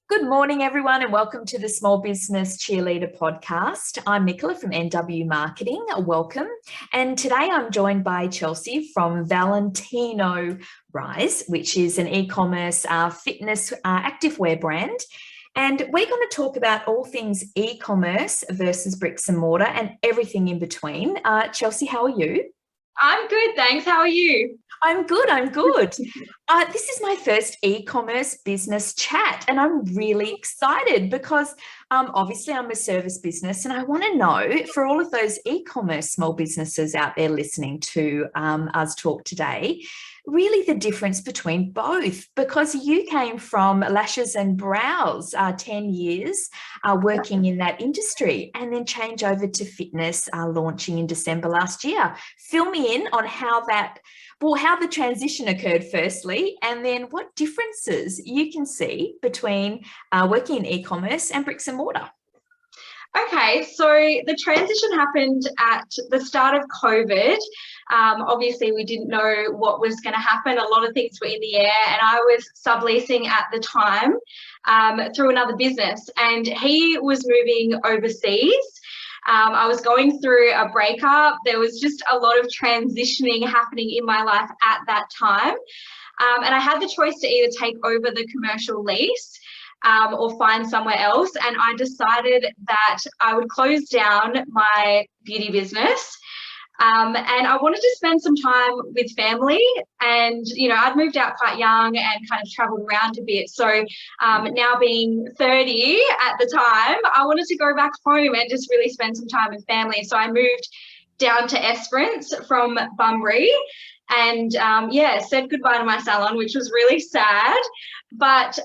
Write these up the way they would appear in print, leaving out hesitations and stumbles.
Good morning, everyone, and welcome to the Small Business Cheerleader podcast. I'm Nicola from NW Marketing. Welcome. And today I'm joined by Chelsea from Valentino Rise, which is an e-commerce fitness activewear brand. And we're going to talk about all things e-commerce versus bricks and mortar and everything in between. Chelsea, how are you? I'm good, thanks. How are you? I'm good. This is my first e-commerce business chat, and I'm really excited because obviously I'm a service business, and I want to know for all of those e-commerce small businesses out there listening to us talk today, really the difference between both, because you came from lashes and brows, 10 years working in that industry, and then change over to fitness, launching in December last year. Fill me in on how the transition occurred firstly, and then what differences you can see between working in e-commerce and bricks and mortar. Okay, so the transition happened at the start of COVID. Obviously, we didn't know what was going to happen. A lot of things were in the air, and I was subleasing at the time through another business, and he was moving overseas. I was going through a breakup. There was just a lot of transitioning happening in my life at that time. And I had the choice to either take over the commercial lease or find somewhere else. And I decided that I would close down my beauty business. And I wanted to spend some time with family, and I'd moved out quite young and kind of traveled around a bit. So now being 30 at the time, I wanted to go back home and just really spend some time with family. So I moved down to Esperance from Bunbury, and said goodbye to my salon, which was really sad. But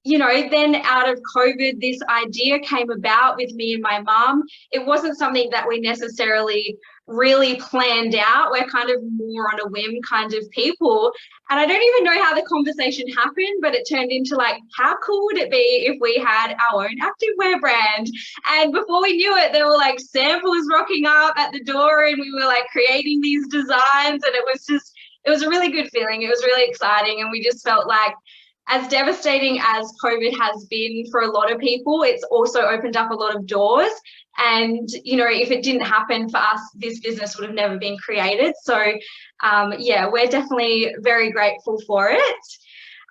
then out of COVID, this idea came about with me and my mum. It wasn't something that we necessarily really planned out. We're kind of more on a whim kind of people. And I don't even know how the conversation happened, but it turned into like, how cool would it be if we had our own activewear brand? And before we knew it, there were like samples rocking up at the door, and we were like creating these designs. And it was a really good feeling. It was really exciting. And we just felt like, as devastating as COVID has been for a lot of people, it's also opened up a lot of doors. And, if it didn't happen for us, this business would have never been created. So, we're definitely very grateful for it.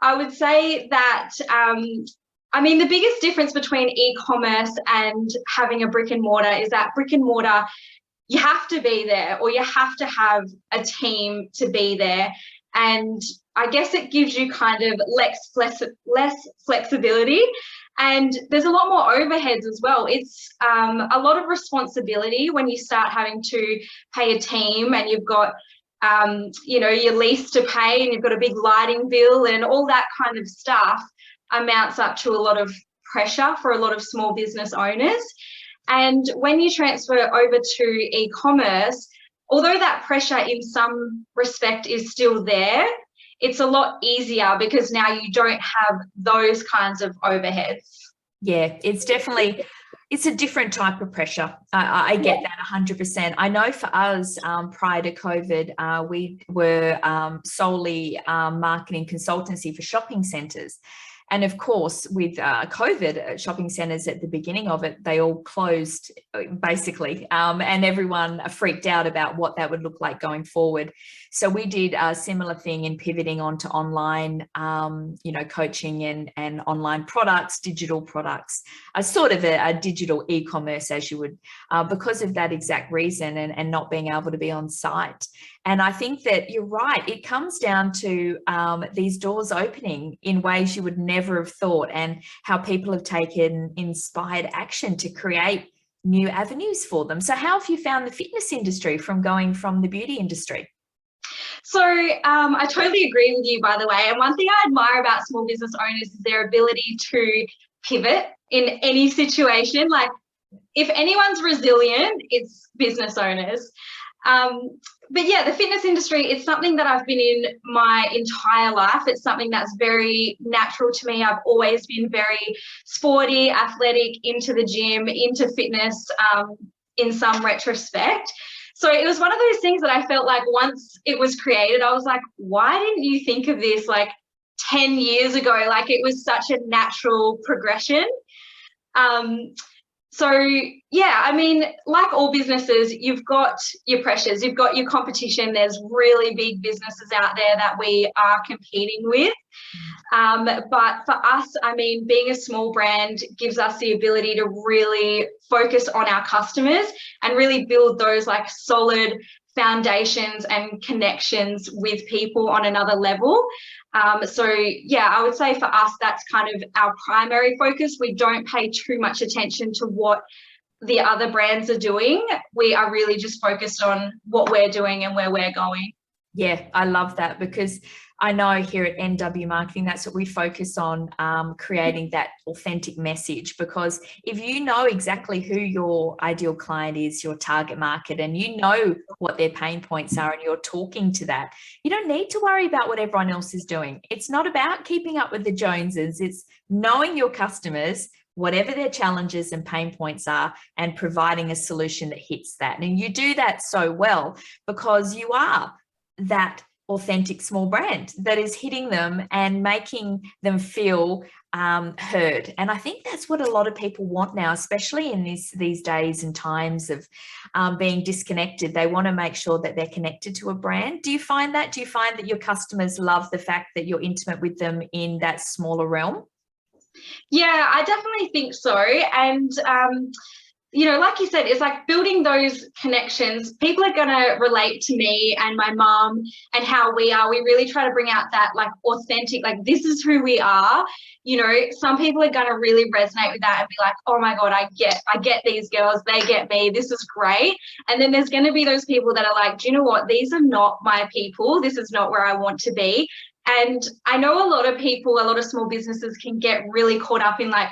I would say that, the biggest difference between e-commerce and having a brick and mortar is that brick and mortar, you have to be there, or you have to have a team to be there. And I guess it gives you kind of less flexibility, and there's a lot more overheads as well. It's a lot of responsibility when you start having to pay a team, and you've got your lease to pay, and you've got a big lighting bill, and all that kind of stuff amounts up to a lot of pressure for a lot of small business owners. And when you transfer over to e-commerce, although that pressure in some respect is still there, it's a lot easier because now you don't have those kinds of overheads. Yeah, it's a different type of pressure. I get that 100%. I know for us, prior to COVID, we were solely marketing consultancy for shopping centres. And of course, with COVID, shopping centres at the beginning of it, they all closed basically, and everyone freaked out about what that would look like going forward. So we did a similar thing in pivoting onto online, coaching and online products, digital products, sort of a digital e-commerce, as you would, because of that exact reason, and not being able to be on site. And I think that you're right. It comes down to these doors opening in ways you would never have thought, and how people have taken inspired action to create new avenues for them. So how have you found the fitness industry from going from the beauty industry? So I totally agree with you, by the way. And one thing I admire about small business owners is their ability to pivot in any situation. Like, if anyone's resilient, it's business owners. But yeah, the fitness industry, it's something that I've been in my entire life. It's something that's very natural to me. I've always been very sporty, athletic, into the gym, into fitness in some retrospect. So it was one of those things that I felt like once it was created, I was like, why didn't you think of this like 10 years ago. Like, it was such a natural progression. So yeah, I mean, like all businesses, you've got your pressures, you've got your competition. There's really big businesses out there that we are competing with. But for us, I mean, being a small brand gives us the ability to really focus on our customers and really build those like solid foundations and connections with people on another level. So yeah, I would say for us, that's kind of our primary focus. We don't pay too much attention to what the other brands are doing. We are really just focused on what we're doing and where we're going. Yeah, I love that, because I know here at NW Marketing, that's what we focus on, creating that authentic message. Because if you know exactly who your ideal client is, your target market, and you know what their pain points are, and you're talking to that, you don't need to worry about what everyone else is doing. It's not about keeping up with the Joneses. It's knowing your customers, whatever their challenges and pain points are, and providing a solution that hits that. And you do that so well because you are that authentic small brand that is hitting them and making them feel heard. And I think that's what a lot of people want now, especially in these days and times of being disconnected. They want to make sure that they're connected to a brand. Do you find that? Do you find that your customers love the fact that you're intimate with them in that smaller realm? Yeah, I definitely think so. And you know, like you said, it's like building those connections. People are going to relate to me and my mum and how we are. We really try to bring out that like authentic, like, this is who we are. You know, some people are going to really resonate with that and be like, oh my God, I get these girls. They get me. This is great. And then there's going to be those people that are like, do you know what? These are not my people. This is not where I want to be. And I know a lot of people, a lot of small businesses can get really caught up in like,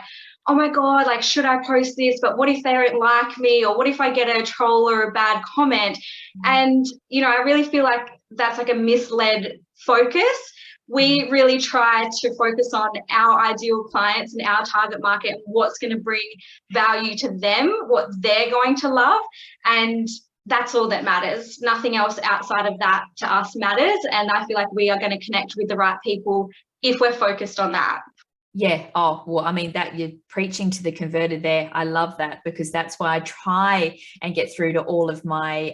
oh my God, like, should I post this? But what if they don't like me? Or what if I get a troll or a bad comment? And, you know, I really feel like that's like a misled focus. We really try to focus on our ideal clients and our target market, what's going to bring value to them, what they're going to love. And that's all that matters. Nothing else outside of that to us matters. And I feel like we are going to connect with the right people if we're focused on that. Yeah. Oh, well, I mean, that you're preaching to the converted there. I love that, because that's why I try and get through to all of my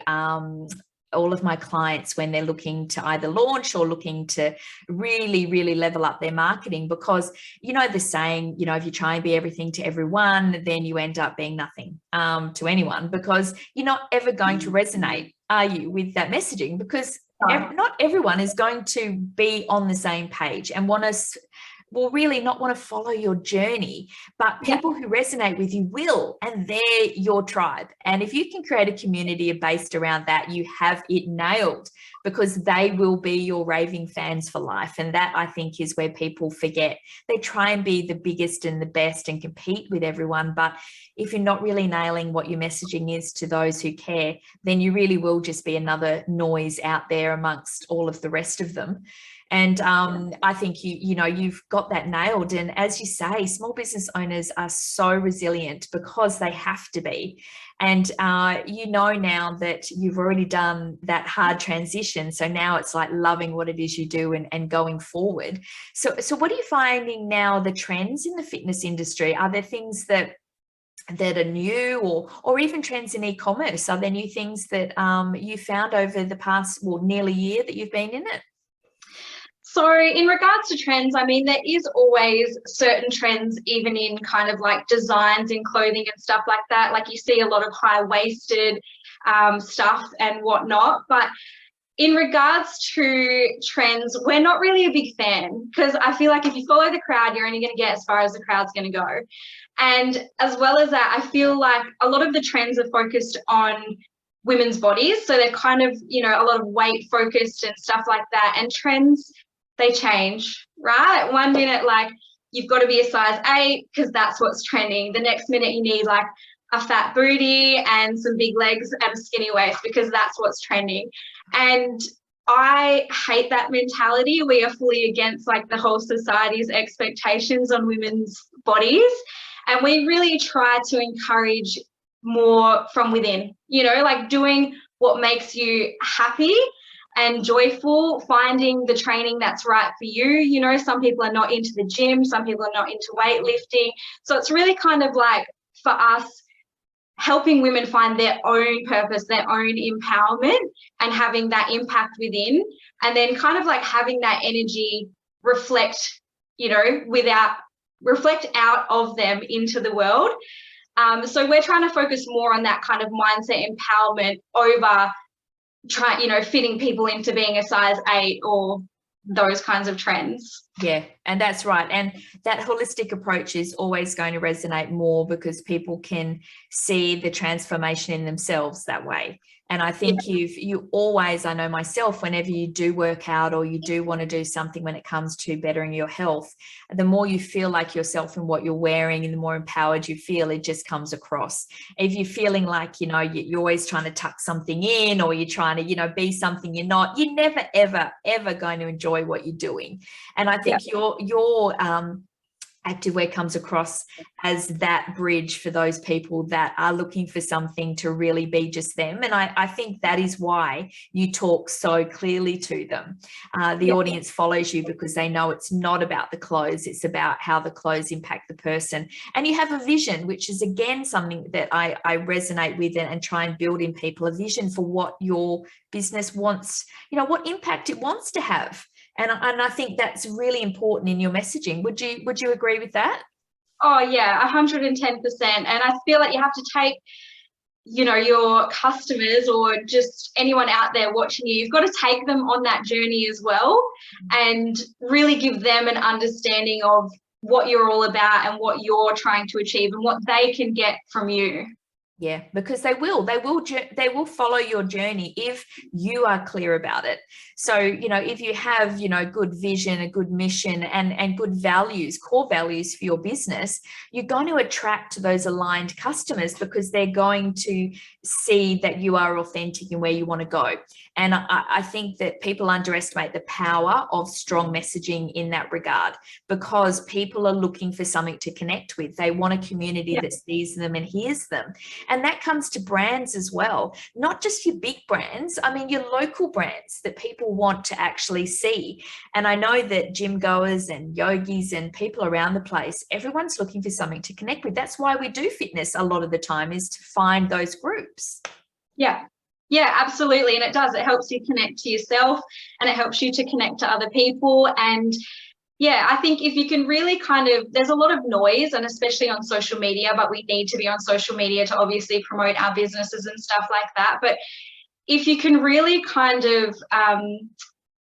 clients when they're looking to either launch or looking to really, really level up their marketing. Because, you know, the saying, you know, if you try and be everything to everyone, then you end up being nothing to anyone, because you're not ever going to resonate, are you, with that messaging? Because not everyone is going to be on the same page and will really not want to follow your journey, but people who resonate with you will, and they're your tribe. And if you can create a community based around that, you have it nailed, because they will be your raving fans for life. And that, I think, is where people forget. They try and be the biggest and the best and compete with everyone. But if you're not really nailing what your messaging is to those who care, then you really will just be another noise out there amongst all of the rest of them. And I think you've got that nailed. And as you say, small business owners are so resilient because they have to be. And you know now that you've already done that hard transition. So now it's like loving what it is you do and going forward. So what are you finding now, the trends in the fitness industry? Are there things that are new, or even trends in e-commerce? Are there new things that you found over the past, nearly year that you've been in it? So in regards to trends, I mean, there is always certain trends, even in kind of like designs in clothing and stuff like that. Like, you see a lot of high-waisted stuff and whatnot. But in regards to trends, we're not really a big fan, because I feel like if you follow the crowd, you're only going to get as far as the crowd's going to go. And as well as that, I feel like a lot of the trends are focused on women's bodies. So they're kind of, you know, a lot of weight focused and stuff like that. And trends, they change, right? 1 minute, like, you've got to be a size 8 because that's what's trending. The next minute you need like a fat booty and some big legs and a skinny waist because that's what's trending. And I hate that mentality. We are fully against like the whole society's expectations on women's bodies. And we really try to encourage more from within, you know, like doing what makes you happy and joyful, finding the training that's right for you. You know, some people are not into the gym, some people are not into weightlifting. So it's really kind of like, for us, helping women find their own purpose, their own empowerment, and having that impact within, and then kind of like having that energy reflect, you know, reflect out of them into the world. So we're trying to focus more on that kind of mindset empowerment over fitting people into being a size 8 or those kinds of trends. Yeah, and that's right. And that holistic approach is always going to resonate more because people can see the transformation in themselves that way. And I think you always, I know myself, whenever you do work out or you do want to do something when it comes to bettering your health, the more you feel like yourself and what you're wearing and the more empowered you feel, it just comes across. If you're feeling like, you know, you're always trying to tuck something in, or you're trying to, you know, be something you're not, you're never, ever, ever going to enjoy what you're doing. And I think your activewear comes across as that bridge for those people that are looking for something to really be just them. And I think that is why you talk so clearly to them. The audience follows you because they know it's not about the clothes, it's about how the clothes impact the person. And you have a vision, which is again something that I resonate with and try and build in people, a vision for what your business wants, you know, what impact it wants to have. And I think that's really important in your messaging. Would you agree with that? Oh yeah, 110%. And I feel like you have to take, you know, your customers or just anyone out there watching you, you've got to take them on that journey as well and really give them an understanding of what you're all about and what you're trying to achieve and what they can get from you. Yeah, because they will follow your journey if you are clear about it. So, you know, if you have, you know, good vision, a good mission and good values, core values for your business, you're going to attract those aligned customers because they're going to see that you are authentic in where you want to go. And I think that people underestimate the power of strong messaging in that regard because people are looking for something to connect with. They want a community that sees them and hears them. And that comes to brands as well, not just your big brands. I mean, your local brands that people want to actually see. And I know that gym goers and yogis and people around the place, everyone's looking for something to connect with. That's why we do fitness a lot of the time, is to find those groups. Yeah, absolutely. And it does. It helps you connect to yourself and it helps you to connect to other people. And yeah, I think if you can really there's a lot of noise, and especially on social media, but we need to be on social media to obviously promote our businesses and stuff like that. But if you can really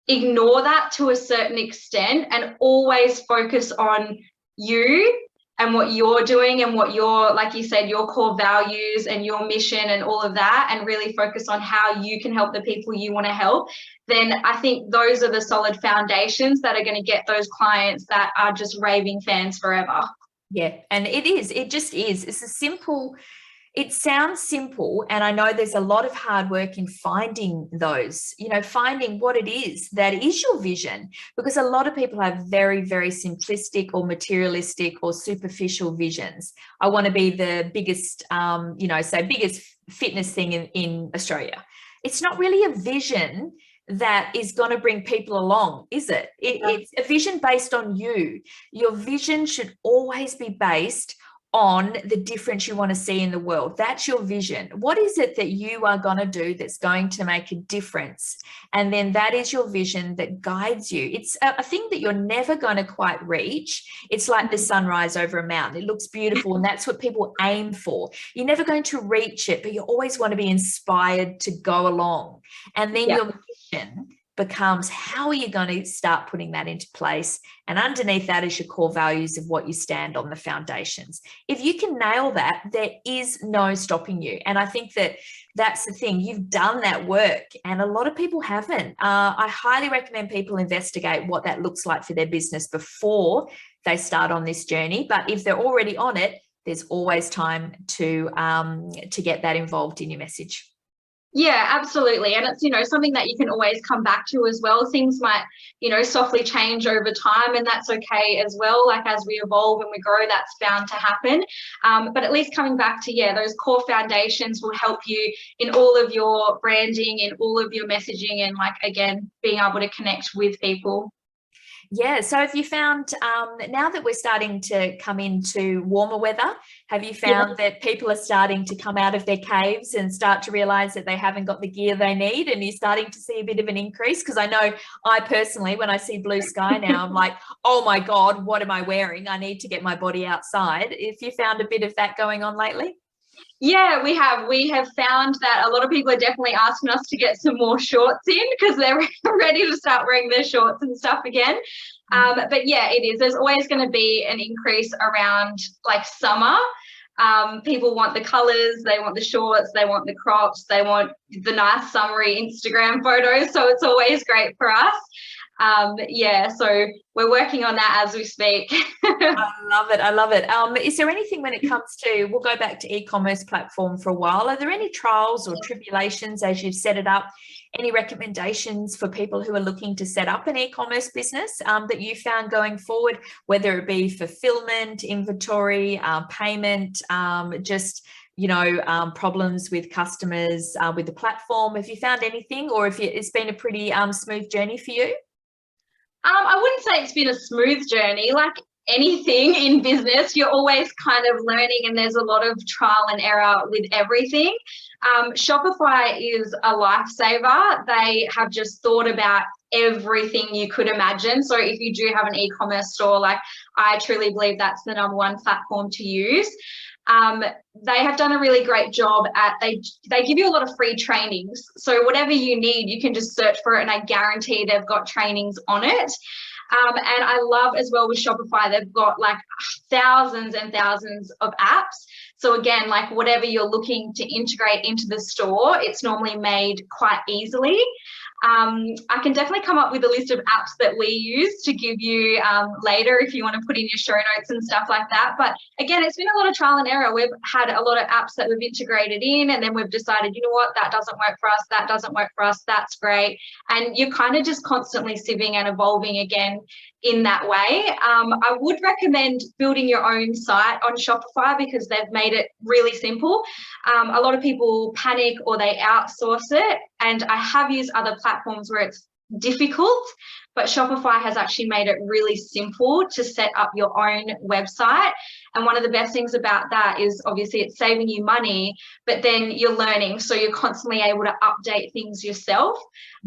ignore that to a certain extent and always focus on you and what you're doing and what your, like you said, your core values and your mission and all of that, and really focus on how you can help the people you want to help, then I think those are the solid foundations that are going to get those clients that are just raving fans forever. Yeah, and it just is. It sounds simple, and I know there's a lot of hard work in finding those, you know, finding what it is that is your vision, because a lot of people have very, very simplistic or materialistic or superficial visions. I want to be the biggest, biggest fitness thing in Australia. It's not really a vision that is going to bring people along, is it? It's a vision based on you. Your vision should always be based on the difference you want to see in the world. That's your vision. What is it that you are going to do that's going to make a difference? And then that is your vision that guides you. It's a thing that you're never going to quite reach. It's like the sunrise over a mountain. It looks beautiful, and that's what people aim for. You're never going to reach it, but you always want to be inspired to go along. And then your mission becomes, how are you going to start putting that into place? And underneath that is your core values of what you stand on, the foundations. If you can nail that, there is no stopping you. And I think that that's the thing. You've done that work, and a lot of people haven't. I highly recommend people investigate what that looks like for their business before they start on this journey. But if they're already on it, there's always time to get that involved in your message. Yeah, absolutely. And it's, something that you can always come back to as well. Things might, softly change over time, and that's okay as well. Like as we evolve and we grow, that's bound to happen. But at least coming back to, those core foundations will help you in all of your branding, in all of your messaging, and like, again, being able to connect with people. Yeah. So have you found, now that we're starting to come into warmer weather, have you found that people are starting to come out of their caves and start to realize that they haven't got the gear they need, and you're starting to see a bit of an increase? Because I know I personally, when I see blue sky now, I'm like, oh my God, what am I wearing? I need to get my body outside. If you found a bit of that going on lately? Yeah, we have. We have found that a lot of people are definitely asking us to get some more shorts in because they're ready to start wearing their shorts and stuff again. But yeah, it is. There's always going to be an increase around like summer. People want the colors, they want the shorts, they want the crops, they want the nice summery Instagram photos. So it's always great for us. So we're working on that as we speak. I love it. I love it. Is there anything when it comes to, we'll go back to e-commerce platform for a while. Are there any trials or tribulations as you've set it up? Any recommendations for people who are looking to set up an e-commerce business that you found going forward, whether it be fulfillment, inventory, payment, problems with customers, with the platform? Have you found anything, or if it's been a pretty smooth journey for you? I wouldn't say it's been a smooth journey. Like anything in business, you're always kind of learning, and there's a lot of trial and error with everything. Shopify is a lifesaver. They have just thought about everything you could imagine. So if you do have an e-commerce store, like I truly believe that's the #1 platform to use. They have done a really great job at, they give you a lot of free trainings. So whatever you need, you can just search for it, and I guarantee they've got trainings on it. And I love as well with Shopify, they've got like thousands and thousands of apps. So again, like whatever you're looking to integrate into the store, it's normally made quite easily. I can definitely come up with a list of apps that we use to give you later if you want to put in your show notes and stuff like that. But again, it's been a lot of trial and error. We've had a lot of apps that we've integrated in, and then we've decided, you know what, that doesn't work for us, that doesn't work for us, that's great. And you're kind of just constantly sieving and evolving again in that way. I would recommend building your own site on Shopify because they've made it really simple. A lot of people panic or they outsource it, and I have used other platforms where it's difficult, but Shopify has actually made it really simple to set up your own website. And one of the best things about that is obviously it's saving you money, but then you're learning, so you're constantly able to update things yourself.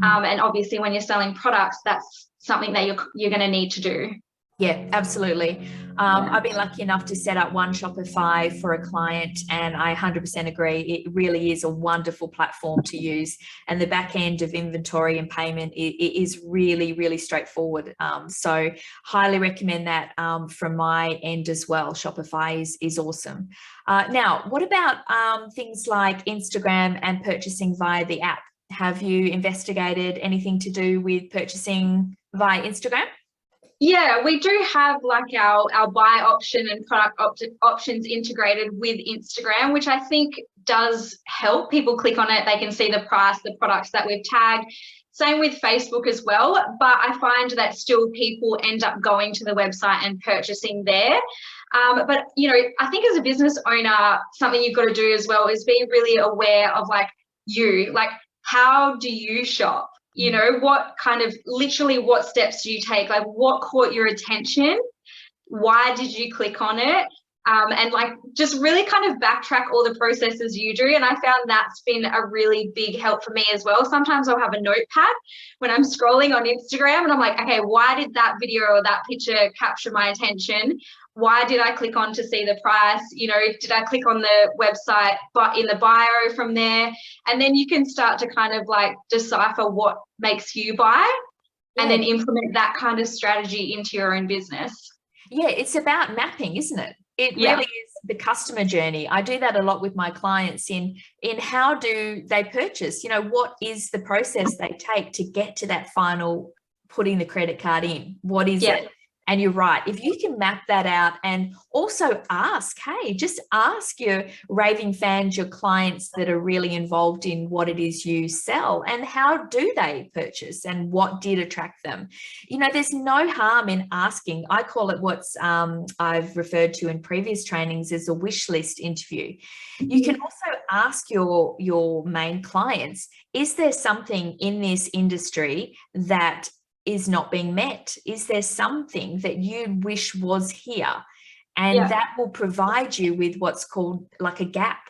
And obviously when you're selling products, that's something that you're going to need to do. Yeah, absolutely. I've been lucky enough to set up one Shopify for a client, and I 100% agree. It really is a wonderful platform to use, and the back end of inventory and payment is really, really straightforward. So highly recommend that from my end as well. Shopify is awesome. Now, what about things like Instagram and purchasing via the app? Have you investigated anything to do with purchasing via Instagram? Yeah, we do have like our buy option and product options integrated with Instagram, which I think does help. People click on it, they can see the price, the products that we've tagged. Same with Facebook as well, but I find that still people end up going to the website and purchasing there. But, I think as a business owner, something you've got to do as well is be really aware of like how do you shop? What kind of literally what steps do you take? Like what caught your attention? Why did you click on it? And like just really kind of backtrack all the processes you do. And I found that's been a really big help for me as well. Sometimes I'll have a notepad when I'm scrolling on Instagram and I'm like, okay, why did that video or that picture capture my attention? Why did I click on to see the price? Did I click on the website but in the bio from there? And then you can start to kind of like decipher what makes you buy and then implement that kind of strategy into your own business. Yeah, it's about mapping, isn't it? It really is the customer journey. I do that a lot with my clients in how do they purchase? What is the process they take to get to that final putting the credit card in? What is it? And you're right. If you can map that out and also ask, hey, just ask your raving fans, your clients that are really involved in what it is you sell, and how do they purchase and what did attract them. You know, there's no harm in asking. I call it what's I've referred to in previous trainings as a wish list interview. You can also ask your main clients, is there something in this industry that is not being met? Is there something that you wish was here? And that will provide you with what's called like a gap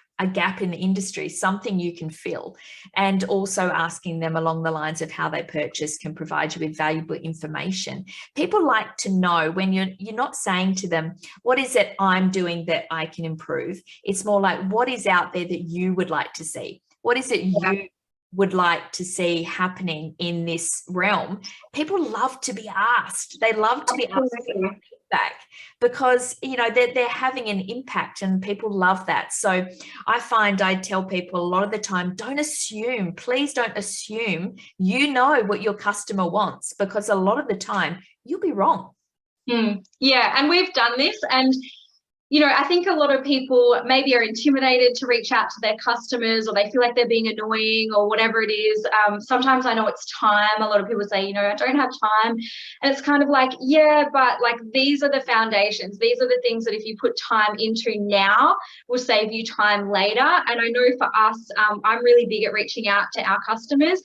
in the industry, something you can fill. And also asking them along the lines of how they purchase can provide you with valuable information. People like to know when you're not saying to them, what is it I'm doing that I can improve? It's more like, what is out there that you would like to see? What is it you would like to see happening in this realm? People love to be asked. They love to be asked for feedback because, you know, they're having an impact and people love that. So I find I tell people a lot of the time, don't assume, please don't assume you know what your customer wants, because a lot of the time you'll be wrong. Yeah, and we've done this, and you know, I think a lot of people maybe are intimidated to reach out to their customers, or they feel like they're being annoying or whatever it is. Sometimes I know it's time. A lot of people say, you know, I don't have time. And it's kind of like, yeah, but like these are the foundations. These are the things that if you put time into now will save you time later. And I know for us, I'm really big at reaching out to our customers.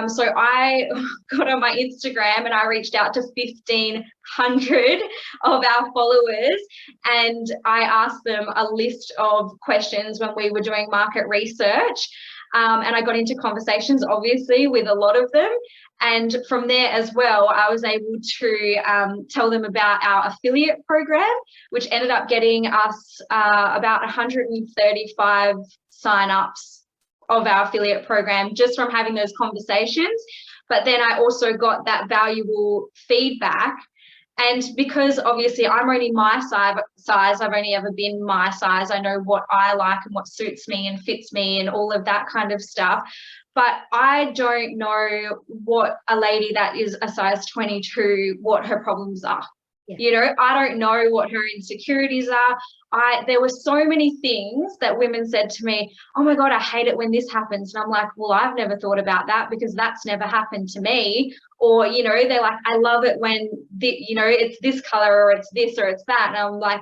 So I got on my Instagram and I reached out to 1,500 of our followers, and I asked them a list of questions when we were doing market research. And I got into conversations, obviously, with a lot of them. And from there as well, I was able to tell them about our affiliate program, which ended up getting us about 135 signups of our affiliate program just from having those conversations. But then I also got that valuable feedback. And because obviously I'm only my size, I've only ever been my size. I know what I like and what suits me and fits me and all of that kind of stuff. But I don't know what a lady that is a size 22, what her problems are. You know, I don't know what her insecurities are. There were so many things that women said to me, oh my God, I hate it when this happens. And I'm like, well, I've never thought about that because that's never happened to me. Or, you know, they're like, I love it when, you know, it's this color or it's this or it's that. And I'm like,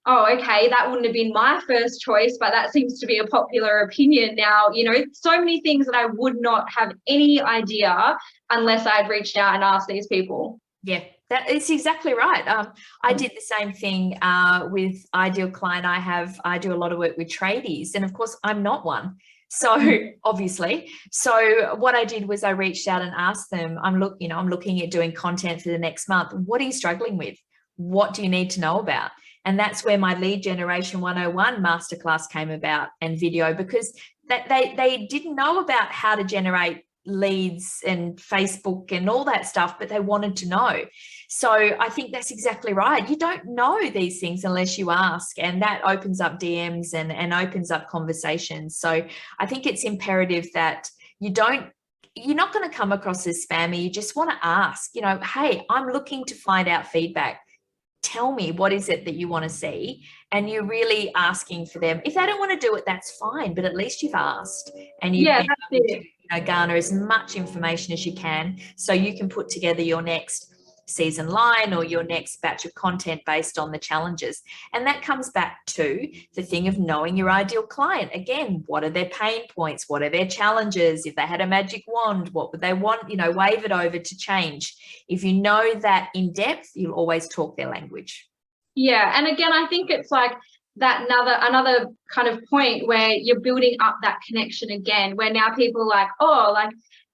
oh, okay, that wouldn't have been my first choice, but that seems to be a popular opinion now. You know, so many things that I would not have any idea unless I'd reached out and asked these people. Yeah, that is exactly right. I did the same thing with Ideal Client. I do a lot of work with tradies, and of course I'm not one. So obviously, so what I did was I reached out and asked them, I'm looking at doing content for the next month. What are you struggling with? What do you need to know about? And that's where my Lead Generation 101 masterclass came about, and video, because they didn't know about how to generate leads and Facebook and all that stuff, but they wanted to know. So I think that's exactly right. You don't know these things unless you ask, and that opens up DMs and opens up conversations. So I think it's imperative that you're not going to come across as spammy. You just want to ask, you know, hey, I'm looking to find out feedback. Tell me, what is it that you want to see? And you're really asking for them. If they don't want to do it, that's fine, but at least you've asked, and you've been able to, garner as much information as you can, so you can put together your next season line or your next batch of content based on the challenges. And that comes back to the thing of knowing your ideal client. Again, what are their pain points? What are their challenges? If they had a magic wand, what would they want? You know, wave it over to change. If you know that in depth, you'll always talk their language. Yeah. And again, I think it's like that another kind of point where you're building up that connection again, where now people are like, oh, like,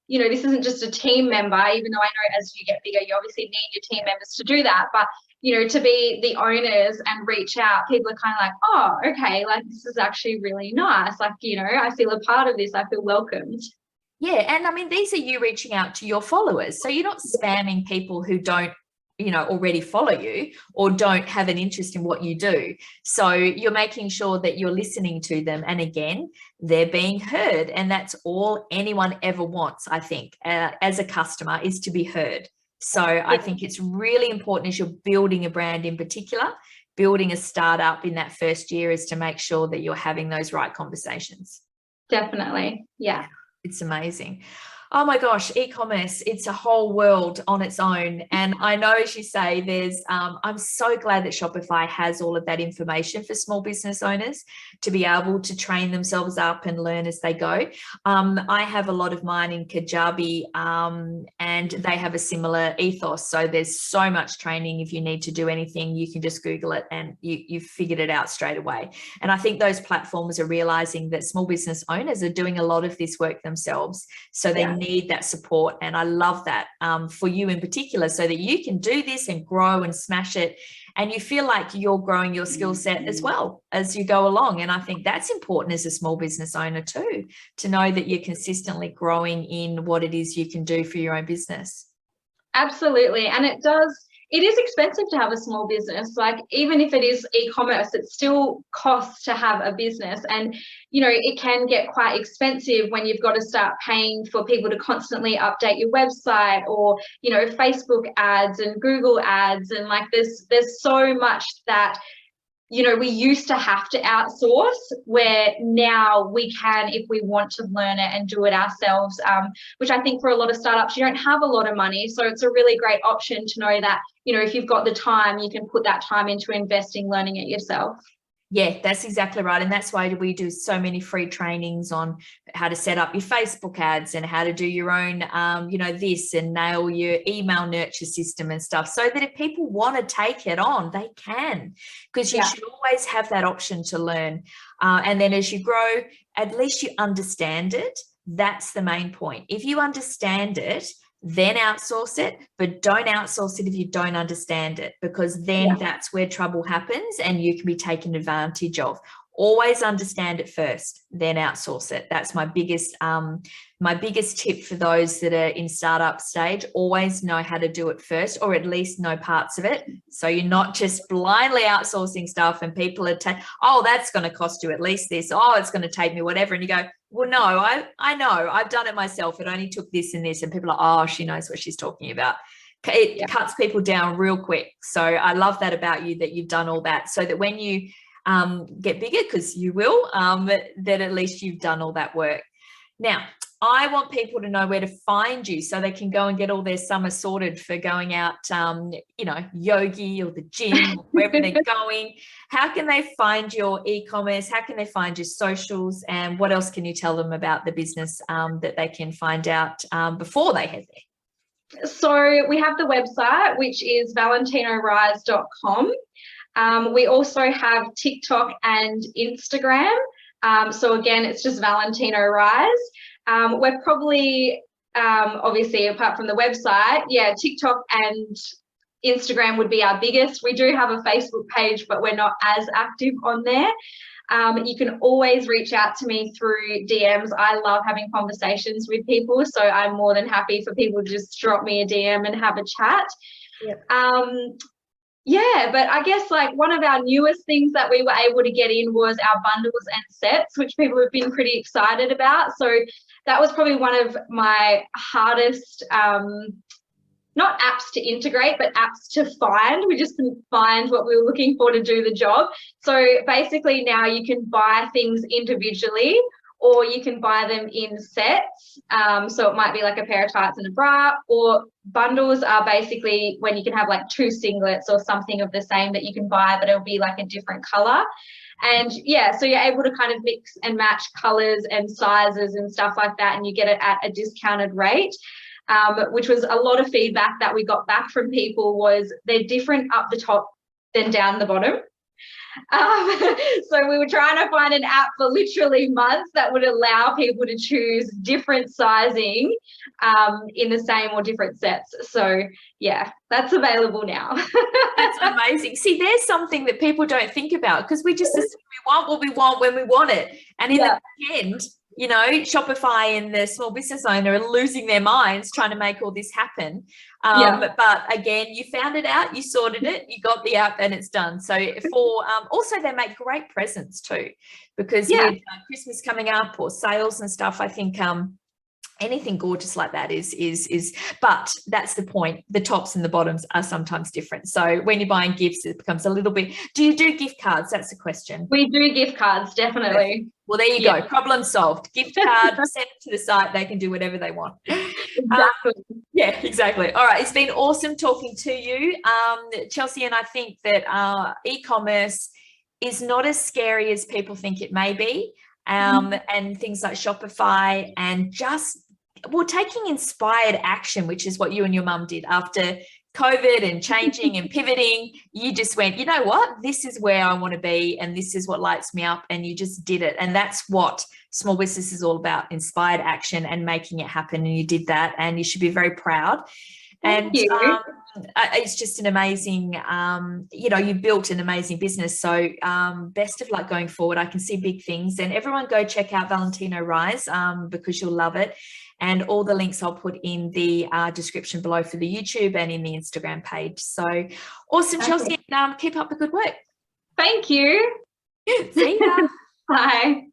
you know, this isn't just a team member, even though I know as you get bigger, you obviously need your team members to do that. But, you know, to be the owners and reach out, people are kind of like, oh, okay, like this is actually really nice. Like, you know, I feel a part of this. I feel welcomed. Yeah. And I mean, these are you reaching out to your followers. So you're not spamming people who don't, you know, already follow you or don't have an interest in what you do. So you're making sure that you're listening to them. And again, they're being heard. And that's all anyone ever wants, I think, as a customer, is to be heard. So I think it's really important as you're building a brand in particular, building a startup in that first year, is to make sure that you're having those right conversations. Definitely. Yeah. It's amazing. Oh my gosh, e-commerce, it's a whole world on its own. And I know, as you say, I'm so glad that Shopify has all of that information for small business owners to be able to train themselves up and learn as they go. I have a lot of mine in Kajabi, and they have a similar ethos. So there's so much training. If you need to do anything, you can just Google it and you've figured it out straight away. And I think those platforms are realizing that small business owners are doing a lot of this work themselves. So they need that support. And I love that for you in particular, so that you can do this and grow and smash it. And you feel like you're growing your skill set as well as you go along. And I think that's important as a small business owner too, to know that you're consistently growing in what it is you can do for your own business. Absolutely. And it is expensive to have a small business. Like, even if it is e-commerce, it still costs to have a business. And, it can get quite expensive when you've got to start paying for people to constantly update your website, or, Facebook ads and Google ads. And like, there's so much that, we used to have to outsource, where now we can, if we want to learn it and do it ourselves, which I think for a lot of startups, you don't have a lot of money. So it's a really great option to know that, if you've got the time, you can put that time into investing, learning it yourself. Yeah, that's exactly right. And that's why we do so many free trainings on how to set up your Facebook ads and how to do your own, this, and nail your email nurture system and stuff, so that if people want to take it on, they can, because you should always have that option to learn. And then as you grow, at least you understand it. That's the main point. If you understand it, then outsource it, but don't outsource it if you don't understand it, because then that's where trouble happens and you can be taken advantage of. Always understand it first, then outsource it. That's my biggest tip for those that are in startup stage. Always know how to do it first, or at least know parts of it. So you're not just blindly outsourcing stuff and people are that's going to cost you at least this. Oh, it's going to take me whatever. And you go, well, no, I know, I've done it myself. It only took this and this. And people are, oh, she knows what she's talking about. It cuts people down real quick. So I love that about you, that you've done all that, so that when you get bigger, because you will, that at least you've done all that work. Now, I want people to know where to find you, so they can go and get all their summer sorted for going out, yogi or the gym, or wherever they're going. How can they find your e-commerce? How can they find your socials? And what else can you tell them about the business that they can find out before they head there? So we have the website, which is valentinorise.com. We also have TikTok and Instagram. So again, it's just Valentino Rise. We're probably, obviously, apart from the website, TikTok and Instagram would be our biggest. We do have a Facebook page, but we're not as active on there. You can always reach out to me through DMs. I love having conversations with people, so I'm more than happy for people to just drop me a DM and have a chat. Yep. But I guess like one of our newest things that we were able to get in was our bundles and sets, which people have been pretty excited about. So that was probably one of my hardest, not apps to integrate, but apps to find. We just couldn't find what we were looking for to do the job. So basically now you can buy things individually, or you can buy them in sets. So it might be like a pair of tights and a bra, or bundles are basically when you can have like 2 singlets or something of the same that you can buy, but it'll be like a different color. And so you're able to kind of mix and match colors and sizes and stuff like that, and you get it at a discounted rate. Which was a lot of feedback that we got back from people, was they're different up the top than down the bottom. So we were trying to find an app for literally months that would allow people to choose different sizing in the same or different sets. So that's available now. That's amazing. See, there's something that people don't think about, because we just assume we want what we want when we want it. And in the end, Shopify and the small business owner are losing their minds trying to make all this happen. But again, you found it out, you sorted it, you got the app, and it's done. So for also, they make great presents too, because with Christmas coming up or sales and stuff, I think anything gorgeous like that is, but that's the point. The tops and the bottoms are sometimes different. So when you're buying gifts, it becomes a little bit, do you do gift cards? That's the question. We do gift cards, definitely. Well, there you go. Problem solved. Gift card, send it to the site. They can do whatever they want. Exactly. Yeah, exactly. All right. It's been awesome talking to you, Chelsea. And I think that e-commerce is not as scary as people think it may be. And things like Shopify and taking inspired action, which is what you and your mum did after COVID and changing and pivoting. You just went, you know what, this is where I want to be and this is what lights me up, and you just did it. And that's what small business is all about, inspired action and making it happen. And you did that, and you should be very proud. Thank you. It's just an amazing, you built an amazing business. So best of luck going forward. I can see big things. And everyone go check out Valentino Rise because you'll love it. And all the links I'll put in the description below for the YouTube and in the Instagram page. So awesome, Chelsea. Keep up the good work. Thank you. See ya. Bye.